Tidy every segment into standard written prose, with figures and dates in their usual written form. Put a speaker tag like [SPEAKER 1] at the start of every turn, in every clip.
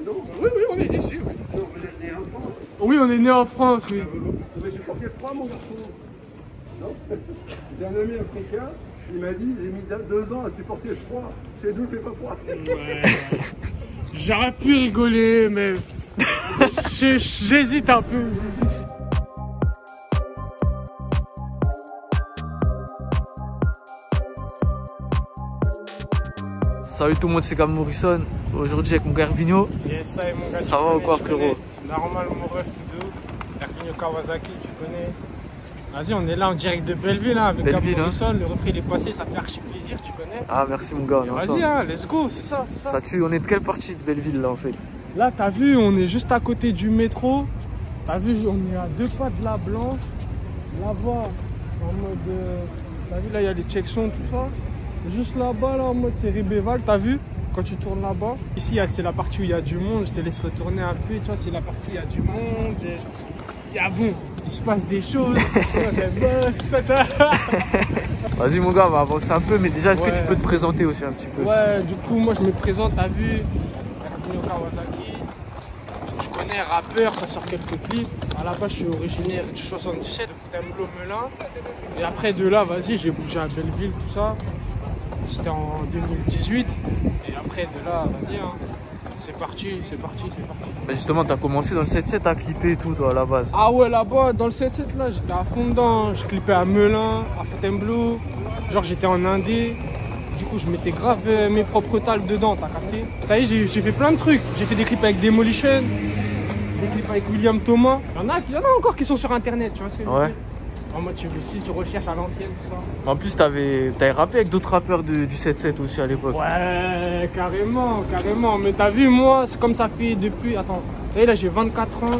[SPEAKER 1] non?
[SPEAKER 2] Oui, oui, on est d'ici, oui.
[SPEAKER 1] Non, vous êtes né en France?
[SPEAKER 2] Oui, on est né en France, oui.
[SPEAKER 1] Vous avez supporté le froid, mon garçon? Non? J'ai un ami africain, il m'a dit, j'ai mis 2 ans à supporter le froid. Chez nous, il fait pas froid.
[SPEAKER 2] Ouais. J'aurais pu rigoler, mais j'hésite un peu.
[SPEAKER 3] Salut tout le monde, c'est Cam Morrison. Aujourd'hui avec mon gars Vigno.
[SPEAKER 2] Yes, ça est mon gars.
[SPEAKER 3] Ça va ou quoi, frérot?
[SPEAKER 2] Normal, mon ref, tout de ouf. Hervinho Kawasaki, tu connais. Vas-y, on est là en direct de Belleville hein, avec Cam Morrison. Hein. Le refrain il est passé, ça fait archi plaisir, tu connais.
[SPEAKER 3] Ah, merci mon gars.
[SPEAKER 2] Vas-y, hein, let's go, c'est ça.
[SPEAKER 3] Ça tue, on est de quelle partie de Belleville là en fait?
[SPEAKER 2] Là, t'as vu, on est juste à côté du métro. T'as vu, on est à 2 pas de la Blanche. Là-bas, en mode. T'as vu, là, il y a les Tchèques-Sons, tout ça. Et juste là-bas, là, en mode c'est Ribéval, t'as vu? Quand tu tournes là-bas. Ici, c'est la partie où il y a du monde. Je te laisse retourner un peu. Tu vois, c'est la partie où il y a du monde. Il y a bon, il se passe des choses. Tout ça, tu vois.
[SPEAKER 3] Vas-y, mon gars, on va avancer un peu. Mais déjà, est-ce que tu peux te présenter aussi un petit peu?
[SPEAKER 2] Ouais, du coup, moi, je me présente. T'as vu? Hervinho Kawasaki. Je connais, rappeur, ça sort quelques clips. À la base, je suis originaire du 77, de Fontainebleau, Melun. Et après de là, vas-y, j'ai bougé à Belleville, tout ça. C'était en 2018. Et après de là, vas-y, hein. C'est parti.
[SPEAKER 3] Bah justement, tu as commencé dans le 7-7 à clipper et tout, toi, à la base.
[SPEAKER 2] Ah ouais, là-bas, dans le 7-7, là, j'étais à fond dedans. Je clippais à Melun, à Fontainebleau. Genre, j'étais en Indé. Du coup, je mettais grave mes propres tales dedans, t'as capté? T'as vu, j'ai fait plein de trucs. J'ai fait des clips avec Demolition, des clips avec William Thomas. Il y en a encore qui sont sur internet, tu vois ce que je veux dire? En mode, si tu recherches à l'ancienne, tout ça.
[SPEAKER 3] En plus, t'avais rappé avec d'autres rappeurs du 7-7 aussi à l'époque.
[SPEAKER 2] Ouais, carrément. Mais t'as vu, moi, c'est comme ça fait depuis. Attends, vous voyez, là, j'ai 24 ans.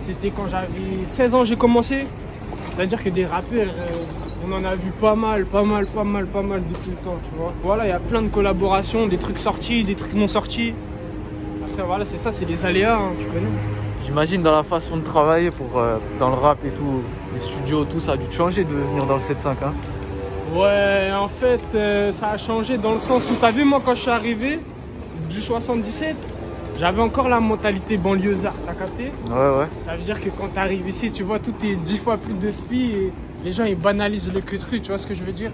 [SPEAKER 2] C'était quand j'avais 16 ans, j'ai commencé. C'est-à-dire que des rappeurs, on en a vu pas mal depuis le temps, tu vois. Voilà, il y a plein de collaborations, des trucs sortis, des trucs non sortis. Après, voilà, c'est ça, c'est les aléas, hein, tu connais.
[SPEAKER 3] J'imagine dans la façon de travailler dans le rap et tout, les studios, tout ça a dû te changer de venir dans le 7-5, hein?
[SPEAKER 2] Ouais, en fait, ça a changé dans le sens où, t'as vu, moi, quand je suis arrivé du 77, j'avais encore la mentalité banlieusard, t'as capté?
[SPEAKER 3] Ouais.
[SPEAKER 2] Ça veut dire que quand t'arrives ici, tu vois, tout est 10 fois plus de spi et les gens, ils banalisent le queutru, tu vois ce que je veux dire?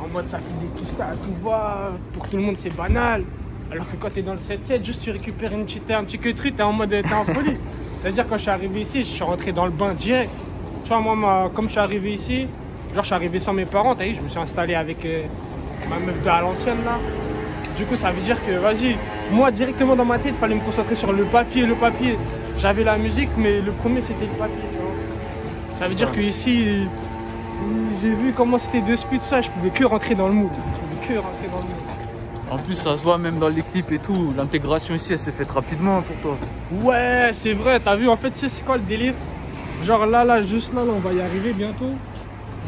[SPEAKER 2] En mode, ça fait des pistas à tout va, pour tout le monde, c'est banal. Alors que quand t'es dans le 7-7, juste tu récupères un petit queutru, t'es en mode, t'es en folie. C'est-à-dire quand je suis arrivé ici, je suis rentré dans le bain direct. Tu vois, moi, comme je suis arrivé ici, genre je suis arrivé sans mes parents, t'as vu, je me suis installé avec ma meuf de à l'ancienne là. Du coup, ça veut dire que, vas-y, moi directement dans ma tête, il fallait me concentrer sur le papier. J'avais la musique, mais le premier c'était le papier, tu vois. Ça veut dire que ici, j'ai vu comment c'était de speed, tout ça, je pouvais que rentrer dans le mood.
[SPEAKER 3] En plus, ça se voit même dans les clips et tout. L'intégration ici, elle s'est faite rapidement pour toi.
[SPEAKER 2] Ouais, c'est vrai, t'as vu, en fait, c'est quoi le délire? Genre là, juste là, on va y arriver bientôt.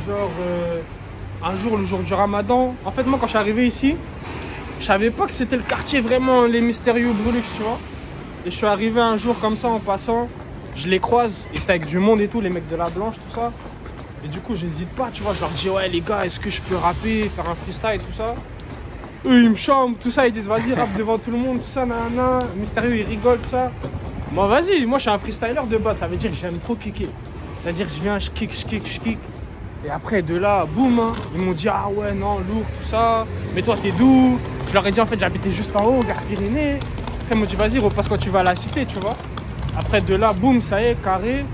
[SPEAKER 2] Genre, un jour, le jour du Ramadan. En fait, moi, quand je suis arrivé ici, je savais pas que c'était le quartier vraiment, les mystérieux Brulux, tu vois. Et je suis arrivé un jour comme ça, en passant, je les croise. Et c'était avec du monde et tout, les mecs de la Blanche, tout ça. Et du coup, j'hésite pas, tu vois, je leur dis, ouais, les gars, est-ce que je peux rapper, faire un freestyle et tout ça? Eux ils me chantent, tout ça, ils disent vas-y rappe devant tout le monde, tout ça, nanana. Mystérieux il rigole, tout ça. Moi vas-y, moi je suis un freestyler de base, ça veut dire que j'aime trop kicker. C'est-à-dire que je viens, je kick. Et après de là, boum, hein, ils m'ont dit ah ouais non, lourd, tout ça. Mais toi t'es d'où? Je leur ai dit en fait j'habitais juste en haut, Gare Pyrénées. Après ils m'ont dit vas-y repasse quand tu vas à la cité, tu vois. Après de là, boum, ça y est, carré.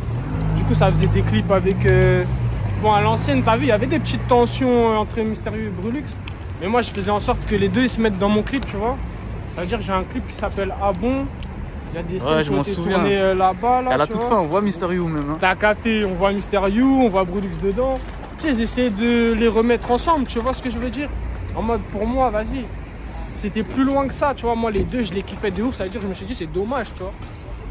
[SPEAKER 2] Du coup ça faisait des clips avec... Bon à l'ancienne, t'as vu, il y avait des petites tensions entre Mystérieux et Brulux. Mais moi je faisais en sorte que les deux ils se mettent dans mon clip, tu vois. Ça veut dire que j'ai un clip qui s'appelle Ah bon. Il y a des
[SPEAKER 3] scènes qui ont été
[SPEAKER 2] tournées là-bas. Là,
[SPEAKER 3] à la toute fin, on voit Mystérieux même. Hein.
[SPEAKER 2] T'as capté, on voit Mystérieux, on voit Brulux dedans. Tu sais, j'essaie de les remettre ensemble, tu vois ce que je veux dire? En mode pour moi, vas-y. C'était plus loin que ça, tu vois. Moi les deux, je les kiffais de ouf. Ça veut dire que je me suis dit c'est dommage, tu vois.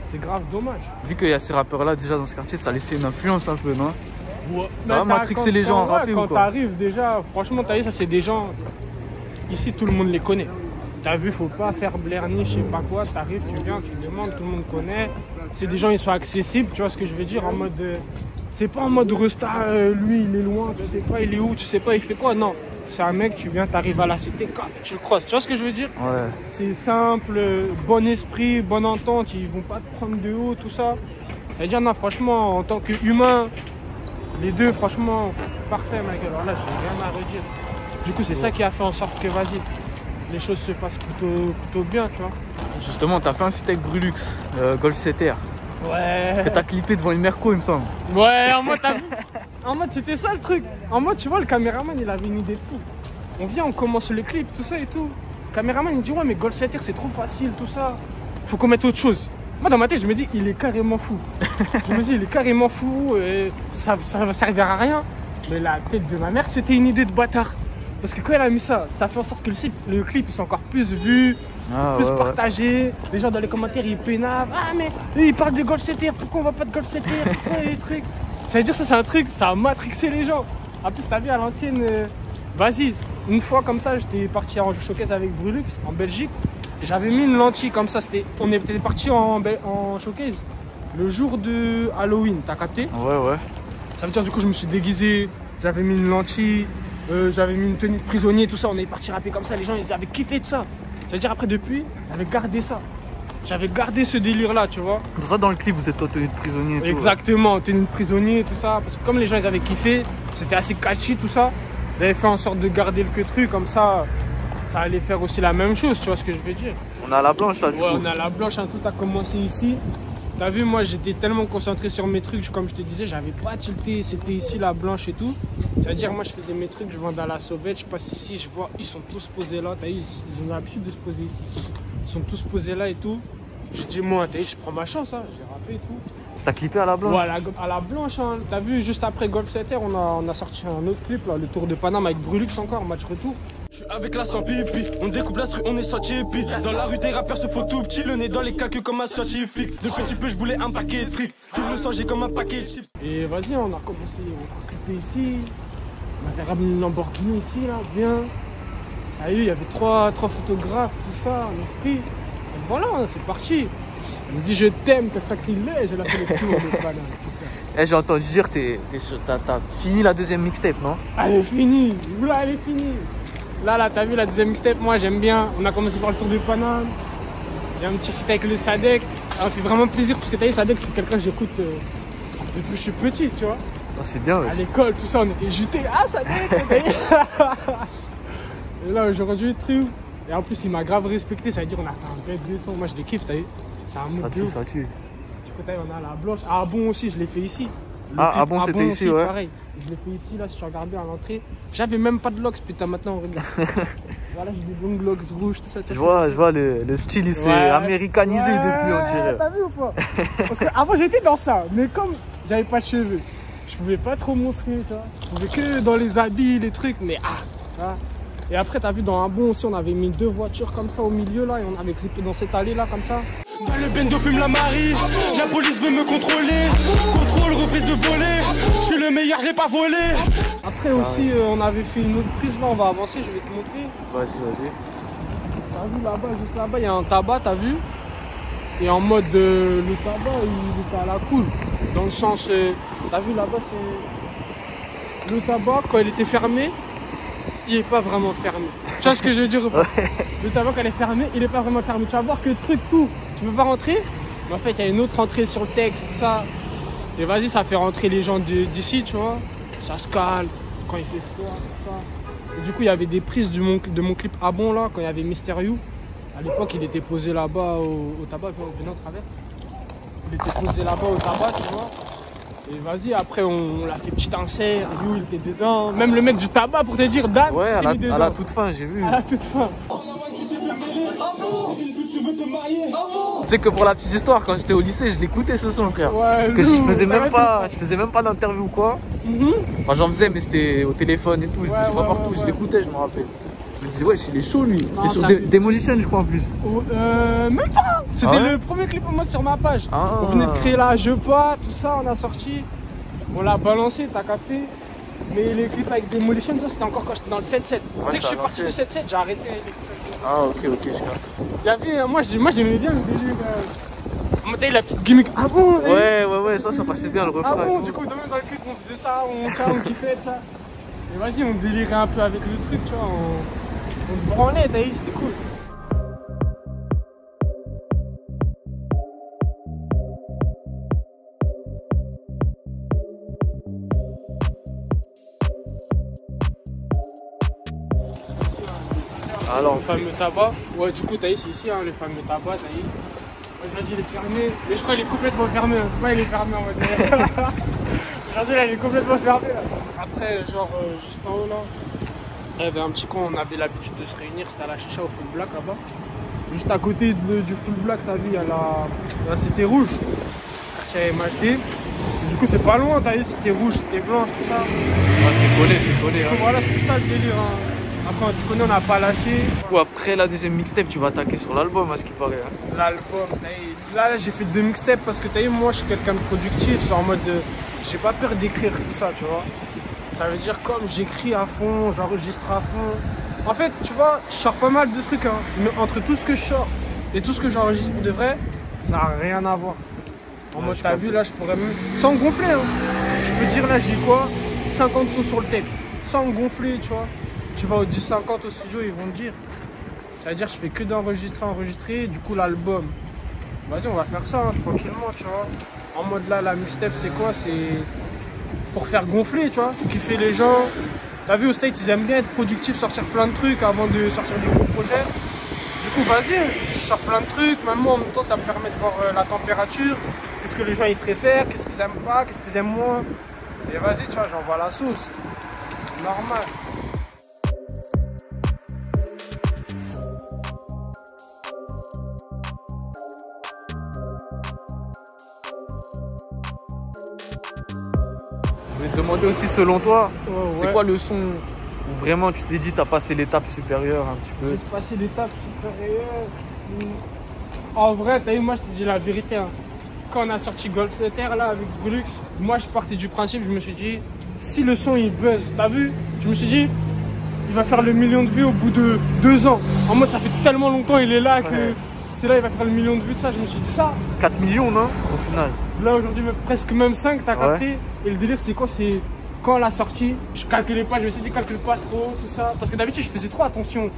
[SPEAKER 2] C'est grave dommage.
[SPEAKER 3] Vu qu'il y a ces rappeurs-là déjà dans ce quartier, ça a laissé une influence un peu, non?
[SPEAKER 2] Ouais.
[SPEAKER 3] Ça va matrixer les gens à rapper ou quoi?
[SPEAKER 2] Quand t'arrives déjà, franchement, t'as vu, ça c'est des gens... Ici, tout le monde les connaît. T'as vu, faut pas faire blerni, je sais pas quoi. T'arrives, tu viens, tu demandes, tout le monde connaît. C'est des gens, ils sont accessibles, tu vois ce que je veux dire, en mode... c'est pas en mode resta, lui, il est loin, tu sais pas, il est où, tu sais pas, il fait quoi, non. c'est un mec, tu viens, t'arrives à la cité, tu le crosses. Tu vois ce que je veux dire?
[SPEAKER 3] Ouais.
[SPEAKER 2] C'est simple, bon esprit, bonne entente, ils vont pas te prendre de haut, tout ça. C'est-à-dire, non, franchement, en tant qu'humain, les deux, franchement, parfait, mec. Alors là, j'ai rien à redire. Du coup, c'est ça qui a fait en sorte que, vas-y, les choses se passent plutôt bien, tu vois.
[SPEAKER 3] Justement, t'as fait un feat avec Brulux, Golf 7R.
[SPEAKER 2] Ouais.
[SPEAKER 3] Que t'as clippé devant une Merco, il me semble.
[SPEAKER 2] Ouais, en mode, t'as vu? En mode, c'était ça le truc. En mode, tu vois, le caméraman, il avait une idée de fou. On vient, on commence le clip, tout ça et tout. Le caméraman, il dit, ouais, mais Golf 7R, c'est trop facile, tout ça. Faut qu'on mette autre chose. Moi, dans ma tête, je me dis, il est carrément fou. Je me dis, il est carrément fou, et ça va servir à rien. Mais la tête de ma mère, c'était une idée de bâtard. Parce que quand elle a mis ça, ça fait en sorte que le clip, il soit encore plus vu, plus partagé. Les gens dans les commentaires, ils pénavent. Ah, mais il parle de Golf 7R, pourquoi on va pas de Golf 7R? Pourquoi les trucs? Ça veut dire, ça, c'est un truc, ça a matrixé les gens. En plus, t'as vu à l'ancienne, vas-y, une fois comme ça, j'étais parti en showcase avec Brulux, en Belgique. J'avais mis une lentille comme ça, on était parti en showcase le jour de Halloween, t'as capté?
[SPEAKER 3] Ouais.
[SPEAKER 2] Ça veut dire, du coup, je me suis déguisé, j'avais mis une lentille, j'avais mis une tenue de prisonnier, tout ça, on est parti rapper comme ça, les gens, ils avaient kiffé tout ça. Ça veut dire, après, depuis, j'avais gardé ça. J'avais gardé ce délire-là, tu vois.
[SPEAKER 3] Pour ça, dans le clip, vous êtes toi tenue de prisonnier et tout.
[SPEAKER 2] Exactement, tenue de prisonnier, tout ça. Parce que comme les gens, ils avaient kiffé, c'était assez catchy, tout ça. J'avais fait en sorte de garder le queutru, comme ça allait faire aussi la même chose, tu vois ce que je veux dire.
[SPEAKER 3] On a la blanche là, du coup.
[SPEAKER 2] Ouais, on a la blanche, hein, tout a commencé ici. T'as vu, moi j'étais tellement concentré sur mes trucs, comme je te disais, j'avais pas tilté, c'était ici la blanche et tout. C'est-à-dire, moi je faisais mes trucs, je vendais à la sauvette, je passe ici, je vois, ils sont tous posés là, t'as vu, ils ont l'habitude de se poser ici. Ils sont tous posés là et tout. J'ai dit, moi, t'as vu, je prends ma chance, hein, j'ai rappé et tout.
[SPEAKER 3] T'as clippé à la blanche?
[SPEAKER 2] Ouais, à la blanche, hein. T'as vu, juste après Golf 7R, on a sorti un autre clip, là, le Tour de Paname avec Brulux encore, match retour.
[SPEAKER 4] Je suis avec la sans pipi, on découpe l'instru, on est sorti épi. Dans la rue des rappeurs se faut tout petit, le nez dans les calculs comme un scientifique. De petit peu je voulais un paquet de fric, tu le sens j'ai comme un paquet de chips.
[SPEAKER 2] Et vas-y, on a commencé, on a clippé ici, on avait ramené une Lamborghini ici, là, bien. Ah oui, il y avait trois photographes, tout ça, en esprit. Et voilà, c'est parti. Elle me dit je t'aime, quel sacrilège, elle a fait le tour de Paname.
[SPEAKER 3] Eh, j'ai entendu dire que t'as fini la deuxième mixtape, non?
[SPEAKER 2] Elle est finie, là elle est finie. Là, t'as vu la deuxième mixtape, moi j'aime bien. On a commencé par le Tour de Paname. Il y a un petit feat avec le Sadek. Ça m'a fait vraiment plaisir parce que t'as vu, Sadek, c'est quelqu'un que j'écoute depuis que je suis petit, tu vois.
[SPEAKER 3] Ah, c'est bien, ouais.
[SPEAKER 2] À l'école, tout ça, on était jutés. Ah, Sadek! Et là, aujourd'hui, truc. Et en plus, il m'a grave respecté. Ça veut dire, on a fait un bête de son. Moi, je les kiffe, t'as vu. C'est un mood de ouf.
[SPEAKER 3] Ça tue.
[SPEAKER 2] Du coup, t'as vu, on a la blanche. Ah bon aussi, je l'ai fait ici.
[SPEAKER 3] Ah bon, c'était ici, ouais.
[SPEAKER 2] Pareil. Je l'ai fait ici, là, si tu regardais à l'entrée. J'avais même pas de locks, putain, maintenant on regarde. Voilà, j'ai des longues locks rouges, tout ça.
[SPEAKER 3] Je vois le style, il s'est américanisé depuis, on dirait.
[SPEAKER 2] T'as vu ou pas? Parce qu'avant, j'étais dans ça, mais comme j'avais pas de cheveux, je pouvais pas trop montrer, tu vois. Je pouvais que dans les habits, les trucs, mais tu vois. Et après, t'as vu, dans un bon aussi, on avait mis 2 voitures comme ça au milieu, là, et on avait clippé dans cette allée, là, comme ça.
[SPEAKER 4] Dans le bendo fume la Marie, la police veut me contrôler. Contrôle, reprise de voler. Je suis le meilleur, j'ai pas volé.
[SPEAKER 2] Après aussi, on avait fait une autre prise, là, on va avancer, je vais te montrer.
[SPEAKER 3] Vas-y.
[SPEAKER 2] T'as vu là-bas, juste là-bas, il y a un tabac, t'as vu? Et en mode, le tabac, il était à la cool. Dans le sens, t'as vu là-bas, c'est... Le tabac, quand il était fermé, il est pas vraiment fermé. Tu vois ce que je veux dire ou pas? Le tabac, quand il est fermé, il est pas vraiment fermé. Tu vas voir que le truc, tout, tu peux pas rentrer. Mais en fait, il y a une autre entrée sur le texte, tout ça. Et vas-y, ça fait rentrer les gens d'ici, tu vois. Ça se calme, quand il fait froid, tout ça. Et du coup, il y avait des prises de mon clip à bon, là, quand il y avait Mister You. À l'époque, il était posé là-bas au tabac, venant au travers. Il était posé là-bas au tabac, tu vois. Et vas-y, après on l'a fait petit insert, You il était dedans. Même le mec du tabac pour te dire, Dan,
[SPEAKER 3] ouais, à la toute fin, j'ai vu.
[SPEAKER 2] À la toute fin.
[SPEAKER 3] Tu sais que pour la petite histoire, quand j'étais au lycée, je l'écoutais ce son, frère.
[SPEAKER 2] Ouais,
[SPEAKER 3] que je faisais même pas d'interview ou quoi. Enfin, j'en faisais, mais c'était au téléphone et tout. Je me dis pas partout, je l'écoutais, je me rappelle. Je me disais, ouais, il est chaud lui. C'était sur Demolition, je crois en plus.
[SPEAKER 2] Même pas. C'était le premier clip en mode sur ma page. On venait de créer la Je pas, tout ça, on a sorti. On l'a balancé, t'as capté. Mais les clips avec Demolition, ça c'était encore quand j'étais dans le 7-7. Dès que je suis parti du 7-7, j'ai arrêté.
[SPEAKER 3] Ah, ok, je capte.
[SPEAKER 2] Il y avait, moi j'aimais bien le délire. On mettait la petite gimmick. Ah bon?
[SPEAKER 3] Ouais, ça passait bien le refrain.
[SPEAKER 2] Ah bon, du coup, dans le clip, on faisait ça, on kiffait ça. Et vas-y, on délirait un peu avec le truc, tu vois. On se branlait, t'as vu, c'était cool.
[SPEAKER 3] Alors,
[SPEAKER 2] le fameux tabac. Ouais, du coup, t'as vu, c'est ici, hein, le fameux tabac, ça y est. Aujourd'hui, il est fermé. Mais je crois qu'il est complètement fermé. Hein. C'est pas il est fermé en mode. Aujourd'hui, là, il est complètement fermé. Là. Après, genre, juste en haut, là, il y avait un petit coin, on avait l'habitude de se réunir. C'était à la chicha au Full Black, là-bas. Juste à côté du Full Black, t'as vu, il y a la Cité Rouge. Quartier MHD. Du coup, c'est pas loin, t'as vu, Cité Rouge, Cité Blanche, tout ça.
[SPEAKER 3] ah, c'est collé. Hein.
[SPEAKER 2] Voilà, c'est ça le délire. Hein. Après, tu connais, on n'a pas lâché.
[SPEAKER 3] Du coup, après la deuxième mixtape, tu vas attaquer sur l'album, à ce qui paraît. Hein.
[SPEAKER 2] L'album, là j'ai fait 2 mixtapes parce que t'as vu, moi je suis quelqu'un de productif, c'est en mode j'ai pas peur d'écrire tout ça, tu vois. Ça veut dire comme j'écris à fond, j'enregistre à fond. En fait, tu vois, je sors pas mal de trucs, hein, mais entre tout ce que je sors et tout ce que j'enregistre pour de vrai, ça n'a rien à voir. En mode, t'as vu, là je pourrais même. Sans gonfler, hein. Je peux dire là j'ai quoi 50 sons sur le tape. Sans gonfler, tu vois. Tu vas au 10-50 au studio, ils vont te dire. Ça veut dire que je fais que d'enregistrer, du coup l'album. Vas-y, on va faire ça hein, tranquillement, tu vois. En mode là, la mixtape, c'est quoi? C'est pour faire gonfler, tu vois. Kiffer les gens. T'as vu, aux States, ils aiment bien être productifs, sortir plein de trucs avant de sortir des gros projets. Du coup, vas-y, je sors plein de trucs. Même moi, en même temps, ça me permet de voir la température. Qu'est-ce que les gens ils préfèrent, qu'est-ce qu'ils aiment pas, qu'est-ce qu'ils aiment moins. Et vas-y, tu vois, j'envoie la sauce. Normal.
[SPEAKER 3] Je vais te demander aussi, selon toi, c'est
[SPEAKER 2] ouais.
[SPEAKER 3] quoi le son où vraiment tu t'es dit t'as passé l'étape supérieure un petit peu?
[SPEAKER 2] J'ai passé l'étape supérieure. En vrai, t'as vu, moi je te dis la vérité. Hein. Quand on a sorti Golf Setter là avec Brulux, moi je partais du principe, je me suis dit, si le son il buzz, t'as vu? Je me suis dit, il va faire le million de vues au bout de 2 ans. En mode, ça fait tellement longtemps il est là que c'est là il va faire le million de vues de ça. Je me suis dit ça.
[SPEAKER 3] 4 millions, non? Au final.
[SPEAKER 2] Là aujourd'hui, presque même 5, t'as capté. Et le délire, c'est quoi? C'est quand on l'a sorti, je calculais pas, je me suis dit, calcule pas trop, tout ça. Parce que d'habitude, je faisais trop attention.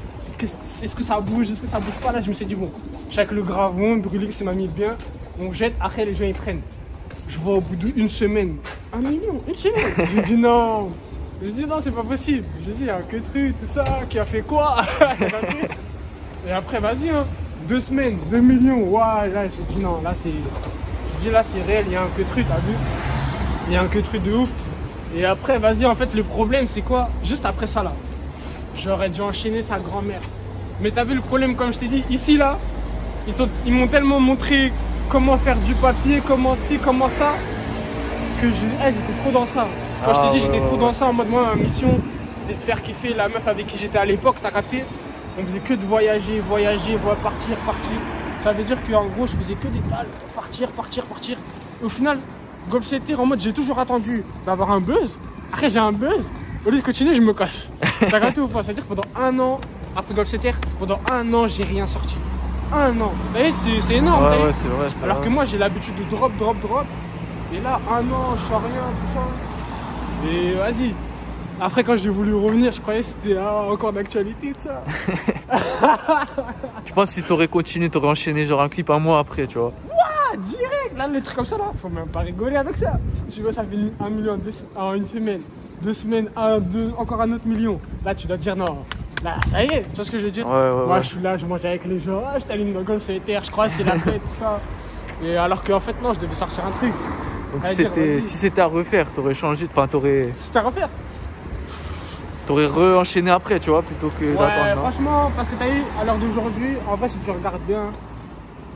[SPEAKER 2] Est-ce que ça bouge? Est-ce que ça bouge pas? Là, je me suis dit, bon, chaque le gravon, Brulix, ça m'a mis bien. On jette, après les gens ils prennent. Je vois au bout d'une semaine, 1 million, 1 semaine. Je dis non. Je dis non, c'est pas possible. Je dis, il y a un truc, tout ça, qui a fait quoi? Et après, vas-y, hein. 2 semaines, 2 millions. Waouh, là, j'ai dit non, là, c'est. Je dis là, c'est réel, il y a un truc, t'as vu? Il y a un truc de ouf. Et après, vas-y, en fait, le problème, c'est quoi? Juste après ça, là, j'aurais dû enchaîner sa grand-mère. Mais t'as vu le problème, comme je t'ai dit, ici, là, ils m'ont tellement montré comment faire du papier, comment ci, comment ça, que j'étais trop dans ça. Quand je t'ai dit, j'étais trop dans ça, en mode, moi, ma mission, c'était de faire kiffer la meuf avec qui j'étais à l'époque, t'as capté? On faisait que de voyager, partir. Ça veut dire qu'en gros, je faisais que des tales, partir. Au final, Golf Setter, en mode, j'ai toujours attendu d'avoir un buzz. Après, j'ai un buzz. Au lieu de continuer, je me casse. T'as capté ou pas? C'est-à-dire que pendant 1 an, après Golf Setter, pendant 1 an, j'ai rien sorti. 1 an. Vous voyez, c'est énorme.
[SPEAKER 3] Ouais, c'est vrai.
[SPEAKER 2] Alors que moi, j'ai l'habitude de drop. Et là, 1 an, je sors rien, tout ça. Et vas-y. Après, quand j'ai voulu revenir, je croyais que c'était encore d'actualité, tout ça.
[SPEAKER 3] Tu penses que si t'aurais continué, t'aurais enchaîné genre un clip 1 mois après, tu vois?
[SPEAKER 2] Ouah, direct. Là, les trucs comme ça, là, faut même pas rigoler avec ça. Tu vois, ça fait 1 million en 1 semaine. 2 semaines, encore un autre million. Là, tu dois te dire non. Là, ça y est, tu vois ce que je veux dire? Moi, je suis là, je mange avec les gens. Je t'allume dans Golf Setter, je crois que c'est la fête, tout ça. Et alors qu'en fait, non, je devais sortir un truc.
[SPEAKER 3] Donc si c'était à refaire, t'aurais changé, enfin t'aurais...
[SPEAKER 2] Si c'était à refaire?
[SPEAKER 3] T'aurais re-enchaîné après, tu vois, plutôt que d'attendre.
[SPEAKER 2] Franchement, parce que t'as eu, à l'heure d'aujourd'hui, en vrai, si tu regardes bien,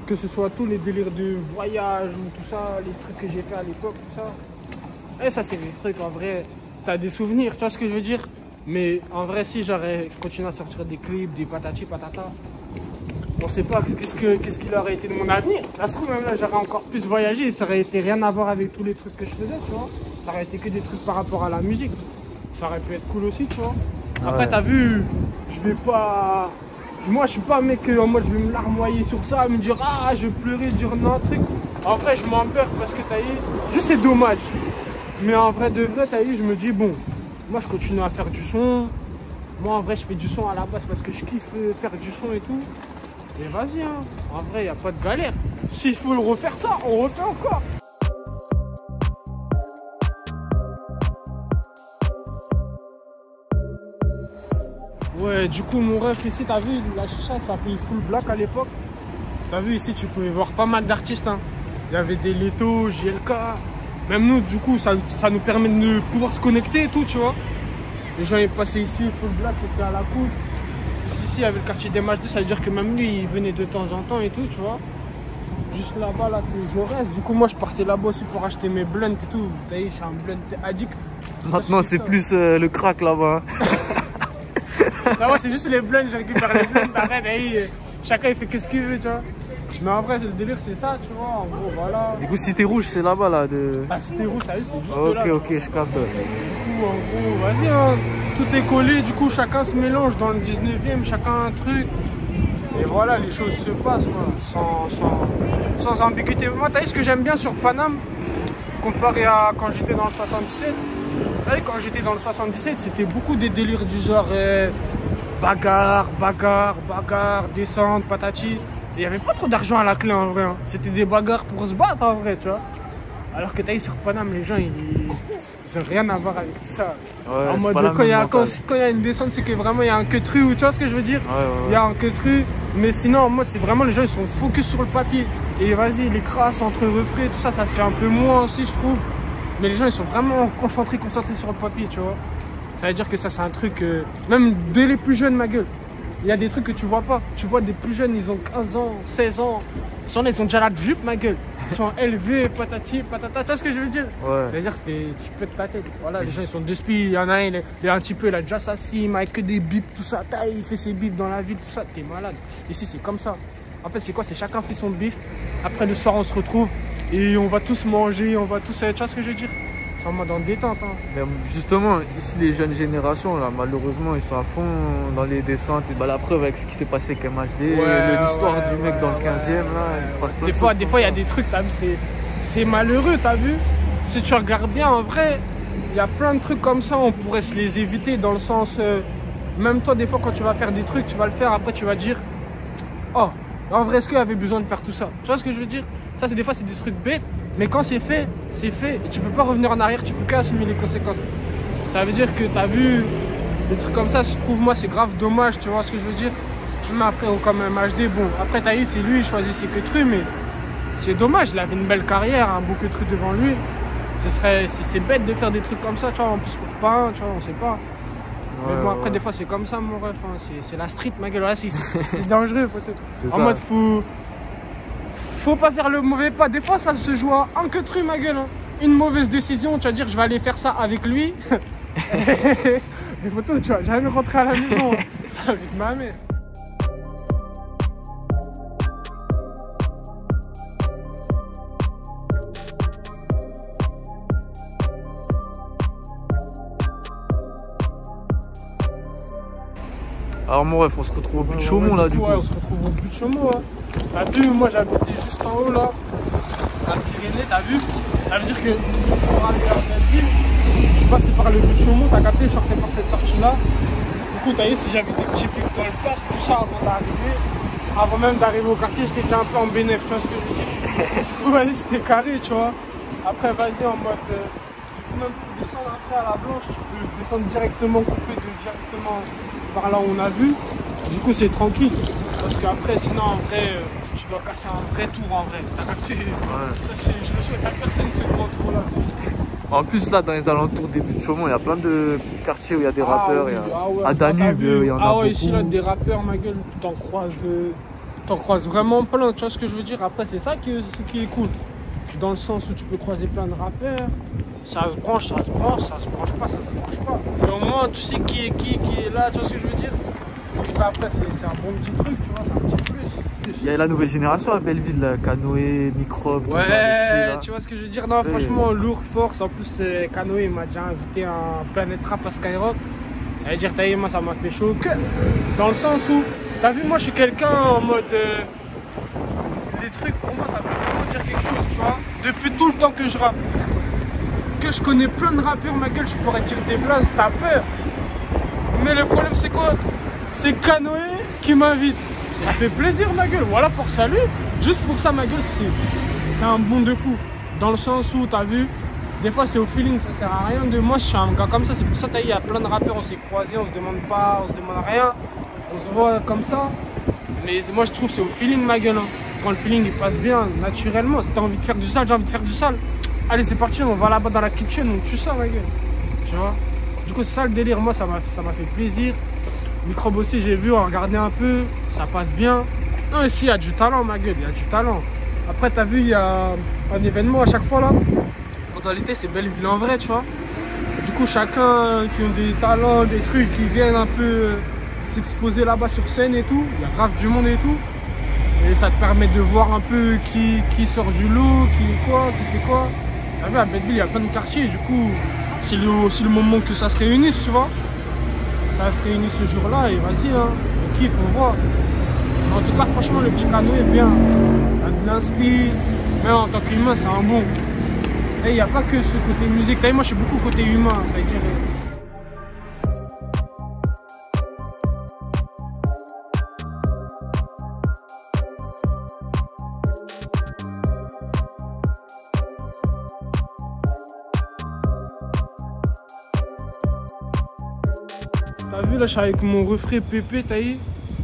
[SPEAKER 2] que ce soit tous les délires de voyage ou tout ça, les trucs que j'ai fait à l'époque, tout ça. Et ça, c'est des trucs, en vrai, t'as des souvenirs, tu vois ce que je veux dire? Mais en vrai, si j'aurais continué à sortir des clips, des patati patata, on sait pas qu'est-ce qu'il aurait été de mon avenir. Ça se trouve, même là, j'aurais encore plus voyagé, ça aurait été rien à voir avec tous les trucs que je faisais, tu vois. Ça aurait été que des trucs par rapport à la musique. Ça aurait pu être cool aussi, tu vois. Après, t'as vu, je vais pas... Moi, je suis pas un mec en mode, je vais me larmoyer sur ça, me dire, ah, je vais pleurer, dire non, truc. En vrai, je m'en peur parce que t'as eu... Juste, c'est dommage. Mais en vrai, de vrai, t'as eu, je me dis, bon, moi je continue à faire du son. Moi en vrai je fais du son à la base parce que je kiffe faire du son et tout. Et vas-y hein, en vrai il n'y a pas de galère. S'il faut le refaire ça, on refait encore. Ouais, du coup mon ref ici, t'as vu, la chicha ça s'appelait Full Black à l'époque. T'as vu ici tu pouvais voir pas mal d'artistes hein. Il y avait des Leto, JLK. Même nous du coup ça nous permet de pouvoir se connecter et tout tu vois. Les gens ils passaient ici, Full Black c'était à la cour. Ici il y avait le quartier des MHD, ça veut dire que même lui il venait de temps en temps et tout tu vois. Juste là-bas là c'est Jaurès. Du coup moi je partais là-bas aussi pour acheter mes blunts et tout. T'as vu, je suis un blunt addict.
[SPEAKER 3] Maintenant c'est plus le crack là-bas.
[SPEAKER 2] Non, moi c'est juste les blunts, je récupère les blunts, arrête, chacun il fait qu'est-ce qu'il veut, tu vois. Mais en vrai, le délire c'est ça, tu vois, en gros, voilà.
[SPEAKER 3] Du coup, Cité Rouge, c'est là-bas là de.
[SPEAKER 2] Ah, Cité Rouge, t'as vu, c'est juste
[SPEAKER 3] ok,
[SPEAKER 2] là.
[SPEAKER 3] Ok, je capte.
[SPEAKER 2] Du coup, en gros, vas-y, hein, tout est collé, du coup, chacun se mélange dans le 19e, chacun un truc. Et voilà, les choses se passent, quoi, sans ambiguïté. Moi, t'as vu ce que j'aime bien sur Paname, comparé à quand j'étais dans le 77. Quand j'étais dans le 77, c'était beaucoup des délires du genre bagarre, descente, patati. Et il n'y avait pas trop d'argent à la clé en vrai. Hein. C'était des bagarres pour se battre en vrai, tu vois. Alors que t'as eu sur Paname, les gens, ils ont rien à voir avec tout ça.
[SPEAKER 3] Ouais,
[SPEAKER 2] en mode, quand il y a une descente, c'est que vraiment il y a un queutru, ou tu vois ce que je veux dire. Il y a un queutru. Mais sinon, en mode, c'est vraiment les gens, ils sont focus sur le papier. Et vas-y, les crasses entre refrains, tout ça, ça se fait un peu moins aussi, je trouve. Mais les gens ils sont vraiment concentrés sur le papier, tu vois. Ça veut dire que ça c'est un truc, même dès les plus jeunes ma gueule. Il y a des trucs que tu vois pas. Tu vois des plus jeunes, ils ont 15 ans, 16 ans. Ils ont déjà la jupe ma gueule. Ils sont élevés, patati, patata. Tu vois ce que je veux dire?
[SPEAKER 3] Ouais.
[SPEAKER 2] Ça veut dire que tu pètes ta tête. Voilà, les gens ils sont de spi. Il y en a un, il est un petit peu, il a déjà sa cime avec que des bips, tout ça. Il fait ses bips dans la ville, tout ça. T'es malade. Ici c'est comme ça. En fait c'est quoi? C'est chacun fait son bif. Après le soir on se retrouve. Et on va tous manger, on va tous... Tu vois ce que je veux dire? C'est en mode en détente. Hein.
[SPEAKER 3] Mais justement, ici les jeunes générations, là, malheureusement, ils sont à fond dans les descentes. Et bah, la preuve avec ce qui s'est passé avec MHD, l'histoire du mec dans le 15e, là, il se passe plein de choses.
[SPEAKER 2] Des fois, il y a des trucs, t'as vu, c'est malheureux, t'as vu? Si tu regardes bien, en vrai, il y a plein de trucs comme ça, on pourrait se les éviter dans le sens... même toi, des fois, quand tu vas faire des trucs, tu vas le faire, après tu vas dire... Oh, en vrai, est-ce qu'il y avait besoin de faire tout ça? Tu vois ce que je veux dire? Ça, c'est des fois, c'est des trucs bêtes, mais quand c'est fait, c'est fait. Et tu peux pas revenir en arrière, tu peux qu'assumer les conséquences. Ça veut dire que t'as vu des trucs comme ça, je trouve, moi, c'est grave dommage, tu vois ce que je veux dire? Même après, comme un MHD, bon, après, t'as eu, c'est lui, il choisit ses queutrues, mais c'est dommage, il avait une belle carrière, un beau queutru devant lui. C'est bête de faire des trucs comme ça, tu vois, en plus pour pas, tu vois, on sait pas. Mais bon, après, des fois, c'est comme ça, mon ref, hein. C'est la street, ma gueule, là, c'est dangereux, peut-être. En mode, faut pas faire le mauvais pas. Des fois, ça se joue à un queutru, ma gueule. Hein. Une mauvaise décision, tu vas dire, je vais aller faire ça avec lui. Les photos, tu vas jamais rentrer à la maison. Avec ma mère.
[SPEAKER 3] Alors mon ref, on se retrouve au but de Chaumont là du coup.
[SPEAKER 2] Ouais, on se retrouve au but de Chaumont. Hein. T'as vu, moi j'habitais juste en haut là, à Pyrénées, t'as vu? Ça veut dire que pour aller à Belleville, je passais par le but de Chaumont, t'as capté, je sortais par cette sortie là. Du coup, t'as vu, si j'avais des petits pics dans le parc, tout ça avant d'arriver, avant même d'arriver au quartier, j'étais déjà un peu en bénéf, tu vois ce que je veux dire? Du coup, vas-y, c'était carré, tu vois. Après, vas-y, en mode. Même pour descendre après à la Blanche, tu peux descendre directement, couper directement par là où on a vu. Du coup, c'est tranquille. Parce qu'après, sinon, en vrai, tu dois casser un vrai tour en vrai. T'as capté? Ouais. Ça, je le souhaite à personne, ce grand tour là.
[SPEAKER 3] En plus, là, dans les alentours des buts de Chaumont, il y a plein de quartiers où il y a des rappeurs.
[SPEAKER 2] Oui,
[SPEAKER 3] à Danube, il y en a beaucoup.
[SPEAKER 2] Ici, là, des rappeurs, ma gueule, t'en croises vraiment plein. Tu vois ce que je veux dire? Après, c'est ça qui est cool. Dans le sens où tu peux croiser plein de rappeurs. Ça se branche, ça se branche, ça se branche pas, ça se branche pas. Mais au moins, tu sais qui est là, tu vois ce que je veux dire? Ça, après, c'est un bon petit truc, tu vois, c'est un petit plus.
[SPEAKER 3] Il y a la nouvelle génération à Belleville, là, Canoë, Microbe,
[SPEAKER 2] ouais,
[SPEAKER 3] tout ça,
[SPEAKER 2] tu vois ce que je veux dire? Non, ouais. Franchement, lourd, force. En plus, Canoë m'a déjà invité à un Planet Rap à Skyrock. Ça veut dire, t'as vu, moi, ça m'a fait chaud. Dans le sens où, t'as vu, moi, je suis quelqu'un en mode. Les trucs, pour moi, ça peut vraiment dire quelque chose, tu vois. Depuis tout le temps que je rappe. que je connais plein de rappeurs, ma gueule, je pourrais dire des blagues, t'as peur. Mais le problème, c'est quoi? C'est Canoë qui m'invite. Ça fait plaisir, ma gueule. Voilà, force à lui. Juste pour ça, ma gueule, c'est un bon de fou. Dans le sens où, t'as vu, des fois, c'est au feeling, ça sert à rien de. Moi, je suis un gars comme ça. C'est pour ça, il y a plein de rappeurs, on s'est croisés, on se demande pas, on se demande rien. On se voit comme ça. Mais moi, je trouve que c'est au feeling, ma gueule. Hein. Quand le feeling, il passe bien, naturellement. Si t'as envie de faire du sale, j'ai envie de faire du sale. Allez, c'est parti, on va là-bas dans la kitchen, on tue ça, ma gueule. Tu vois? Du coup, c'est ça le délire. Moi, ça m'a fait plaisir. Microbe aussi, j'ai vu, on a regardé un peu, ça passe bien. Non, ici, il y a du talent, ma gueule, il y a du talent. Après, t'as vu, il y a un événement à chaque fois là. Modalité, c'est Belleville en vrai, tu vois. Du coup, chacun qui ont des talents, des trucs, qui viennent un peu s'exposer là-bas sur scène et tout. Il y a grave du monde et tout. Et ça te permet de voir un peu qui sort du lot, qui fait quoi. T'as vu, à Belleville, il y a plein de quartiers, du coup, c'est aussi le moment que ça se réunisse, tu vois. Ça se réunit ce jour-là et vas-y, hein, on kiffe, on voit. En tout cas, franchement, le petit Canoë est bien. Il a de l'inspi, même en tant qu'humain, c'est un bon. Et il n'y a pas que ce côté musique. Moi, je suis beaucoup côté humain, ça veut dire. T'as vu là, je suis avec mon refrain Pépé, t'as vu?